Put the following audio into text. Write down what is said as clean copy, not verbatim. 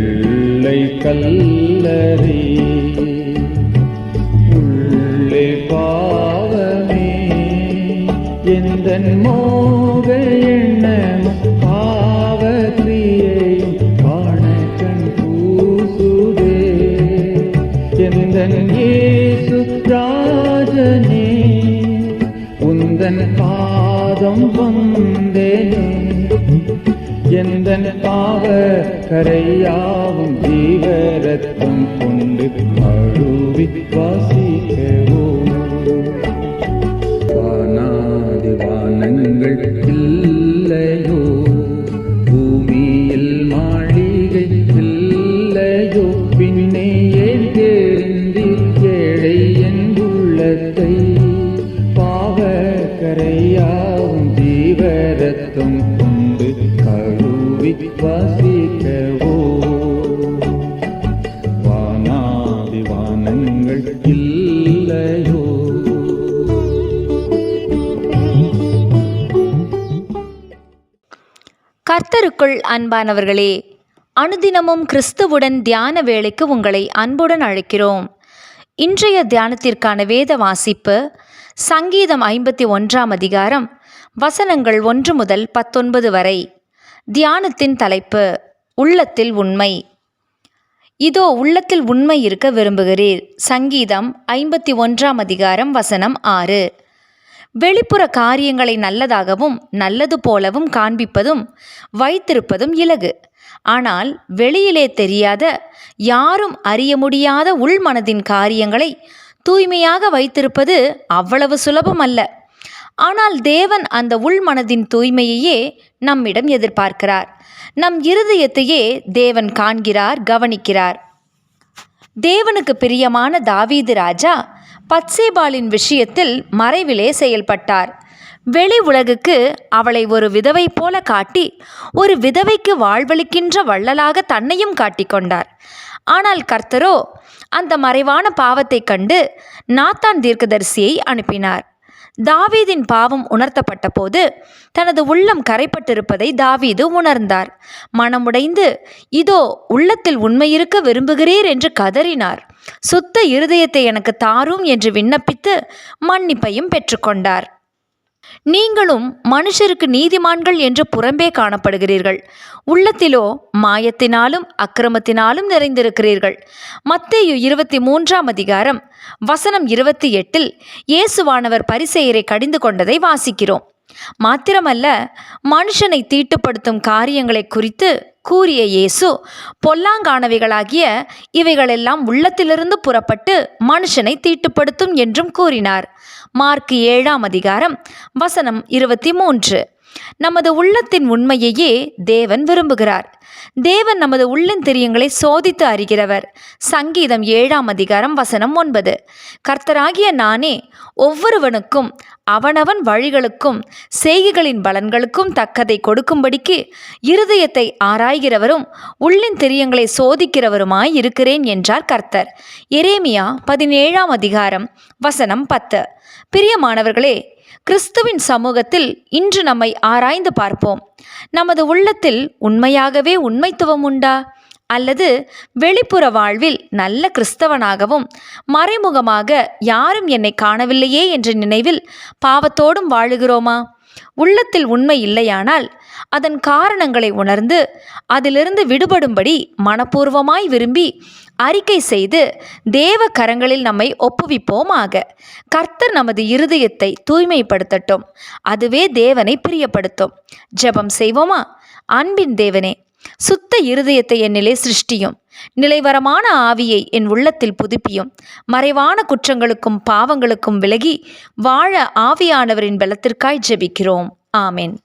வெள்ளை கல்லறை உள்ளே பாவமே எந்தன் மோக எண்ணமும் பாவக்கிரியையும் காண கண் கூசுதே. எந்தன் இயேசு ராஜனே உந்தன் பாதம் வந்தேனே. எந்தன் பாவ கரையாவும் ஜீவரத்தம் கொண்டு அழுவி வாசிக்கவோ. வானாதி வானங்கள் இல்லையோ, பூமியில் மாளிகை இல்லையோ, பின்னே ஏன் தெரிந்து ஏழை என் உள்ளத்தை பாவ கரையாவும் ஜீவரத்தம் கொண்டு கழுவி வாசிக்கவோ. வானாதி வானங்கள் இல்லையோ. கர்த்தருக்குள் அன்பானவர்களே, அனுதினமும் கிறிஸ்துவுடன் தியான வேளைக்கு உங்களை அன்புடன் அழைக்கிறோம். இன்றைய தியானத்திற்கான வேத வாசிப்பு சங்கீதம் 51 அதிகாரம் வசனங்கள் 1 முதல் 19 வரை. தியானத்தின் தலைப்பு உள்ளத்தில் உண்மை. இதோ உள்ளத்தில் உண்மை இருக்க விரும்புகிறீர். சங்கீதம் 51 அதிகாரம் வசனம் 6. வெளிப்புற காரியங்களை நல்லதாகவும் நல்லது போலவும் காண்பிப்பதும் வைத்திருப்பதும் இலகு. ஆனால் வெளியிலே தெரியாத, யாரும் அறிய முடியாத உள்மனதின் காரியங்களை தூய்மையாக வைத்திருப்பது அவ்வளவு சுலபம் அல்ல. ஆனால் தேவன் அந்த உள்மனதின் தூய்மையையே நம்மிடம் எதிர்பார்க்கிறார். நம் இருதயத்தையே தேவன் காண்கிறார், கவனிக்கிறார். தேவனுக்கு பிரியமான தாவீது ராஜா பத்சேபாளின் விஷயத்தில் மறைவிலே செயல்பட்டார். வெளி உலகுக்கு அவளை ஒரு விதவை போல காட்டி, ஒரு விதவைக்கு வாழ்வளிக்கின்ற வள்ளலாக தன்னையும் காட்டிக்கொண்டார். ஆனால் கர்த்தரோ அந்த மறைவான பாவத்தை கண்டு நாத்தான் தீர்க்கதரிசியை அனுப்பினார். தாவீதின் பாவம் உணர்த்தப்பட்ட போது தனது உள்ளம் கரைப்பட்டிருப்பதை தாவீது உணர்ந்தார். மனமுடைந்து, இதோ உள்ளத்தில் உண்மையிருக்க விரும்புகிறீர் என்று கதறினார். சுத்த இருதயத்தை எனக்கு தாரும் என்று விண்ணப்பித்து மன்னிப்பையும் பெற்றுக்கொண்டார். நீங்களும் மனுஷருக்கு நீதிமான்கள் என்று புறம்பே காணப்படுகிறீர்கள், உள்ளத்திலோ மாயத்தினாலும் அக்கிரமத்தினாலும் நிறைந்திருக்கிறீர்கள். மத்தேயு 23 அதிகாரம் வசனம் 28 இயேசுவானவர் பரிசேயரை கடிந்து கொண்டதை வாசிக்கிறோம். மாத்திரமல்ல, மனுஷனை தீட்டுப்படுத்தும் காரியங்களை குறித்து கூறிய இயேசு, பொல்லாங்கானவைகளாகிய இவைகளெல்லாம் உள்ளத்திலிருந்து புறப்பட்டு மனுஷனை தீட்டுப்படுத்தும் என்றும் கூறினார். மார்க் 7 அதிகாரம் வசனம் 23. நமது உள்ளத்தின் உண்மையையே தேவன் விரும்புகிறார். தேவன் நமது உள்ளிந்திரியங்களை சோதித்து அறிகிறவர். சங்கீதம் 7 அதிகாரம் வசனம் 9. கர்த்தராகிய நானே ஒவ்வொருவனுக்கும் அவனவன் வழிகளுக்கும் செய்கைகளின் பலன்களுக்கும் தக்கதை கொடுக்கும்படிக்கு இருதயத்தை ஆராய்கிறவரும் உள்ளிந்திரியங்களை சோதிக்கிறவருமாய் இருக்கிறேன் என்றார் கர்த்தர். எரேமியா 17 அதிகாரம் வசனம் 10. பிரியமானவர்களே, கிறிஸ்துவின் சமூகத்தில் இன்று நம்மை ஆராய்ந்து பார்ப்போம். நமது உள்ளத்தில் உண்மையாகவே உண்மைத்துவம் உண்டா? அல்லது வெளிப்புற வாழ்வில் நல்ல கிறிஸ்தவனாகவும் மறைமுகமாக யாரும் என்னை காணவில்லையே என்ற நினைவில் பாவத்தோடும் வாழுகிறோமா? உள்ளத்தில் உண்மை இல்லையானால் அதன் காரணங்களை உணர்ந்து அதிலிருந்து விடுபடும்படி மனப்பூர்வமாய் விரும்பி அறிக்கை செய்து தேவ கரங்களில் நம்மை ஒப்புவிப்போமாக. கர்த்தர் நமது இருதயத்தை தூய்மைப்படுத்தட்டும். அதுவே தேவனை பிரியப்படுத்தும். ஜெபம் செய்வோமா? அன்பின் தேவனே, சுத்த இருதயத்தை என்னிலே சிருஷ்டியும், நிலைவரமான ஆவியை என் உள்ளத்தில் புதுப்பியும். மறைவான குற்றங்களுக்கும் பாவங்களுக்கும் விலகி வாழ ஆவியானவரின் பலத்திற்காய் ஜெபிக்கிறோம். ஆமென்.